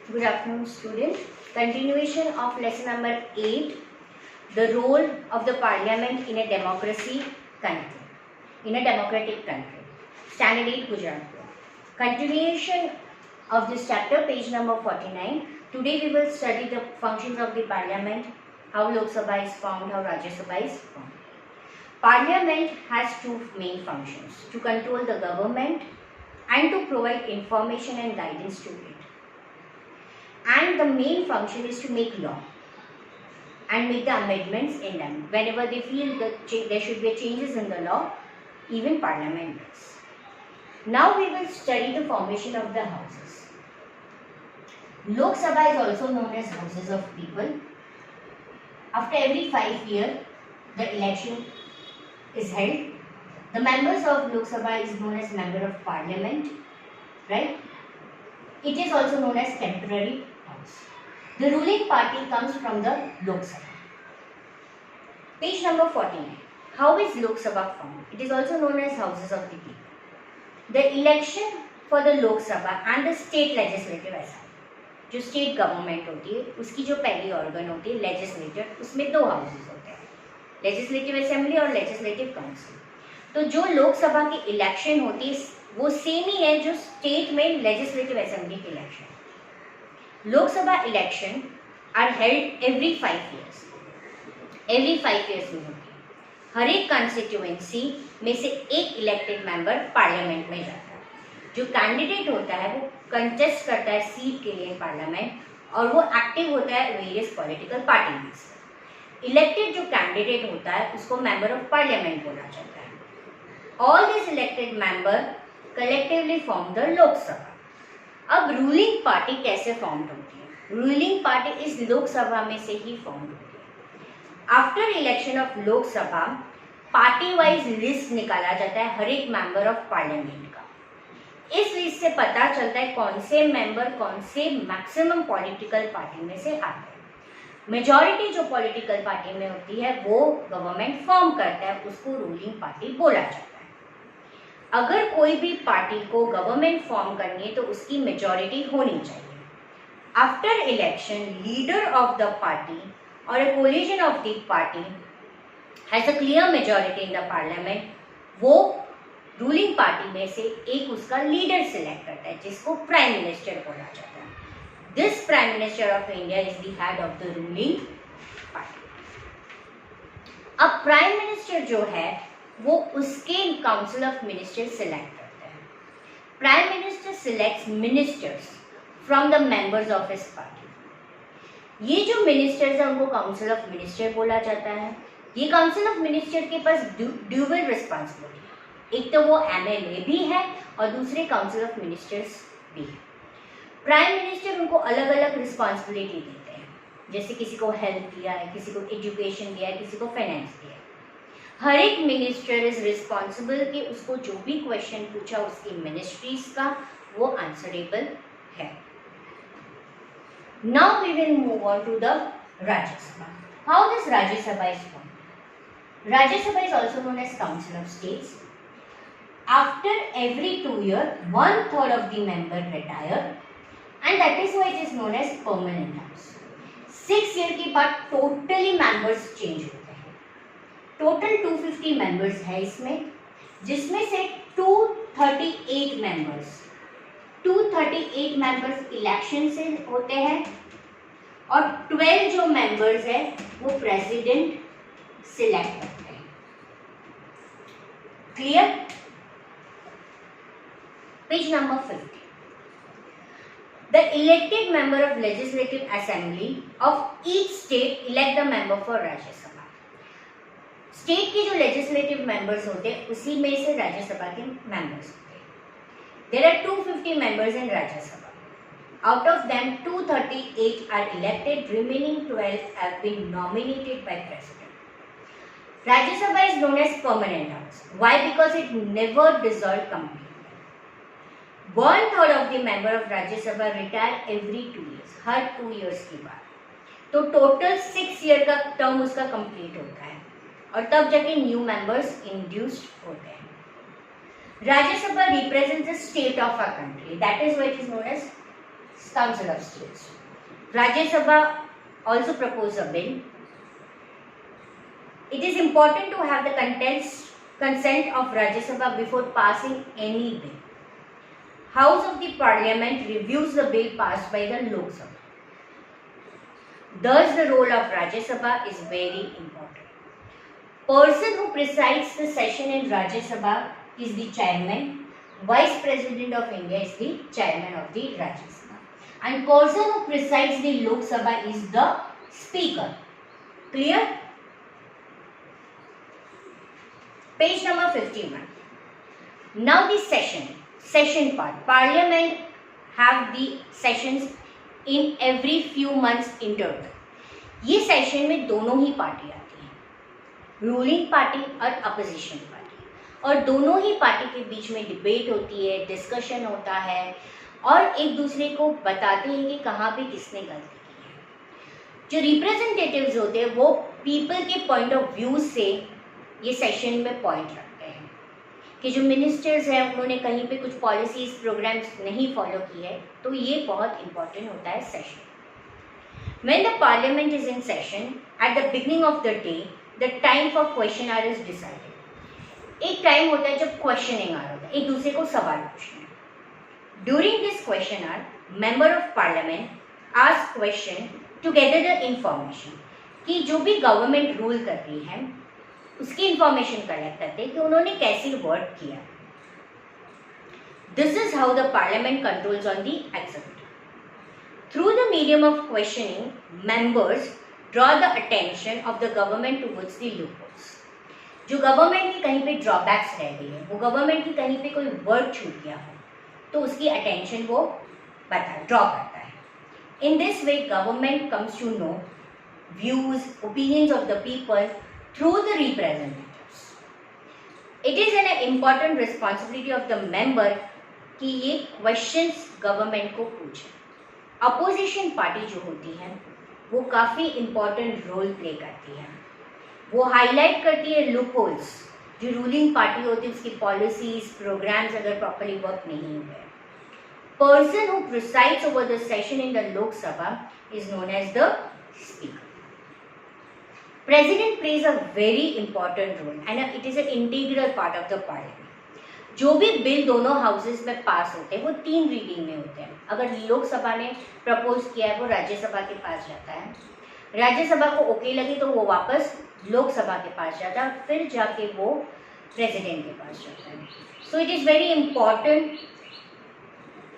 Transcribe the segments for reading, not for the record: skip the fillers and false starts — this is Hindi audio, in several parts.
Good afternoon, students. Continuation of lesson number 8, the role of the parliament in a democracy country, in a democratic country. Standard 8 Gujarat. Continuation of this chapter, page number 49. Today we will study the functions of the parliament, how Lok Sabha is formed, how Rajya Sabha is formed. Parliament has two main functions: to control the government and to provide information and guidance to it. And the main function is to make law and make the amendments in them. Whenever they feel that there should be changes in the law, even parliament does. Now we will study the formation of the houses. Lok Sabha is also known as Houses of People. After every 5 years, the election is held. The members of Lok Sabha is known as Member of Parliament, right? It is also known as temporary house. The ruling party comes from the Lok Sabha. Page number 49. How is Lok Sabha formed? It is also known as Houses of the People. The election for the Lok Sabha and the State Legislative Assembly, जो स्टेट गवर्नमेंट होती है उसकी जो पहली ऑर्गन होती है लेजिस्लेचर, उसमें दो हाउसेस होते हैं, लेजिस्लेटिव असेंबली और लेजिस्लेटिव काउंसिल. तो जो लोकसभा की इलेक्शन होती है वो सेम ही है जो स्टेट में लेजिस्लेटिव असेंबली की election. Lok Sabha election are held every 5 years. Every 5 years में होती है. हर एक कॉन्स्टिट्यूएंसी में से एक इलेक्टेड मेंबर पार्लियामेंट में जाता है. जो कैंडिडेट होता है वो कंटेस्ट करता है सीट के लिए पार्लियामेंट और वो एक्टिव होता है वेरियस पॉलिटिकल पार्टीज. इलेक्टेड जो कैंडिडेट होता है उसको मेंबर ऑफ पार्लियामेंट बोला जाता है. All this elected member collectively form the Lok Sabha. अब रूलिंग पार्टी कैसे फॉर्म होती है? रूलिंग पार्टी इस लोकसभा में से ही फॉर्म होती है. After election of Lok Sabha party wise list निकाला जाता है हर एक मेंबर ऑफ पार्लियामेंट का. इस लिस्ट से पता चलता है कौन से मेंबर कौन से मैक्सिमम पॉलिटिकल पार्टी में से आते हैं. मेजॉरिटी जो पॉलिटिकल पार्टी में होती है वो गवर्नमेंट फॉर्म करता है, उसको रूलिंग पार्टी बोला जाता है. अगर कोई भी पार्टी को गवर्नमेंट फॉर्म करनी है तो उसकी मेजॉरिटी होनी चाहिए. After election leader of the party और a coalition of the party has a clear majority in the parliament. वो रूलिंग पार्टी में से एक उसका लीडर सिलेक्ट करता है जिसको प्राइम मिनिस्टर बोला जाता है. This prime minister of India is the head of the ruling party. अब प्राइम मिनिस्टर जो है वो उसके काउंसिल ऑफ मिनिस्टर सिलेक्ट करते हैं. Prime minister selects ministers from the members of his party. ये जो मिनिस्टर्स है उनको काउंसिल ऑफ मिनिस्टर बोला जाता है. ये काउंसिल ऑफ मिनिस्टर के पास ड्यूबल रिस्पॉन्सिबिलिटी है. एक तो वो एमएलए भी है और दूसरे काउंसिल ऑफ मिनिस्टर्स भी है. प्राइम मिनिस्टर उनको अलग अलग रिस्पॉन्सिबिलिटी देते हैं, जैसे किसी को हेल्थ दिया है, किसी को एजुकेशन दिया है, किसी को फाइनेंस दिया है. हर एक मिनिस्टर इज रिस्पॉन्सिबल कि उसको जो भी क्वेश्चन पूछा उसकी मिनिस्ट्रीज का वो आंसरेबल है. Now we will move on to the Rajya Sabha. How this Rajya Sabha is formed? Rajya Sabha is also known as Council of States. After every 2 years, 1/3 of the member retire, and that is why it is known as permanent house. 6 year के बाद totally members change होते हैं. Total 250 members है इसमें, जिसमें से 238 members 238 मेंबर्स इलेक्शन से होते हैं और 12 जो मेंबर्स है वो प्रेसिडेंट सिलेक्ट करते हैं. Clear? Page number 50. The elected member of legislative assembly of each state elect the member for Rajya Sabha. State के जो लेजिस्लेटिव मेंबर्स होते हैं उसी में से राज्यसभा के members. There are 250 members in Rajya Sabha. Out of them, 238 are elected. Remaining 12 have been nominated by President. Rajya Sabha is known as permanent house. Why? Because it never dissolved completely. 1/3 of the member of Rajya Sabha retire every 2 years. Her 2 years के बाद. तो total 6 year का term उसका complete होता है और तब जाके new members induced होते हैं. Rajya Sabha represents the state of our country. That is why it is known as Council of States. Rajya Sabha also proposed a bill. It is important to have the consent of Rajya Sabha before passing any bill. House of the Parliament reviews the bill passed by the Lok Sabha. Thus, the role of Rajya Sabha is very important. Person who presides the session in Rajya Sabha is the chairman. Vice President of India is the chairman of the Rajya Sabha. And person who presides the Lok Sabha is the speaker. Clear? Page number 51. Now the session part. Parliament have the sessions in every few months interval. ये सेशन में दोनों ही पार्टी आती हैं, रूलिंग पार्टी और अपोजिशन पार्टी, और दोनों ही पार्टी के बीच में डिबेट होती है, डिस्कशन होता है और एक दूसरे को बताते हैं कि कहाँ पे किसने गलती की है। जो रिप्रेजेंटेटिव्स होते हैं वो पीपल के पॉइंट ऑफ व्यू से ये सेशन में पॉइंट रखते हैं कि जो मिनिस्टर्स हैं उन्होंने कहीं पे कुछ पॉलिसीज प्रोग्राम्स नहीं फॉलो की है, तो ये बहुत इंपॉर्टेंट होता है session. When the parliament is in session, at the beginning of the day, the time for question hour is decided. एक टाइम होता है जब क्वेश्चनिंग आवर होता है, एक दूसरे को सवाल पूछना है। During this question hour, member of parliament ask question to gather the information कि जो भी गवर्नमेंट रूल कर रही है उसकी इंफॉर्मेशन कलेक्ट करते हैं कि उन्होंने कैसे वर्क किया। This is how the parliament controls on the executive. Through the medium of questioning, members draw the attention of the government towards the loopholes. जो गवर्नमेंट की कहीं पे ड्रॉबैक्स रह गई है, वो गवर्नमेंट की कहीं पे कोई वर्क छूट गया हो, तो उसकी अटेंशन वो ड्रॉ करता है। In this way, government comes to know views, opinions of the people through the representatives. It is an important responsibility of the member कि ये क्वेश्चंस गवर्नमेंट को पूछे। अपोजिशन पार्टी जो होती है वो काफ़ी इम्पॉर्टेंट रोल प्ले करती है, वो हाईलाइट करती है लूप होल्स, जो रूलिंग पार्टी होती है उसकी पॉलिसीज प्रोग्राम्स अगर प्रॉपर्ली वर्क नहीं हुए। Person who presides over the session in the Lok Sabha is known as the speaker. President plays a very important role and it is a integral part of the parliament. जो भी बिल दोनों हाउसेस में पास होते हैं वो 3 रीडिंग में होते हैं। अगर लोकसभा ने प्रपोज किया है वो राज्यसभा के पास जाता है, राज्यसभा को ओके लगी तो वो वापस लोकसभा के पास जाता है, फिर जाके वो प्रेसिडेंट के पास जाता है। So it is very important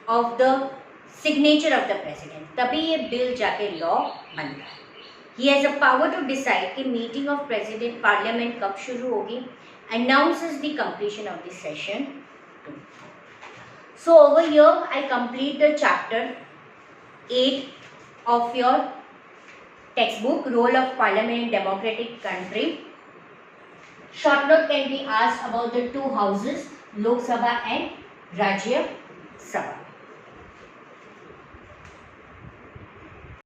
of the signature of the president, तभी ये बिल जाके लॉ बनता है। He has a power to decide कि मीटिंग ऑफ प्रेसिडेंट पार्लियामेंट कब शुरू होगी, announces the completion of the session. So over here I complete the chapter 8 of your textbook, Role of Parliament in Democratic Country. Short note can be asked about the 2 houses, Lok Sabha and Rajya Sabha.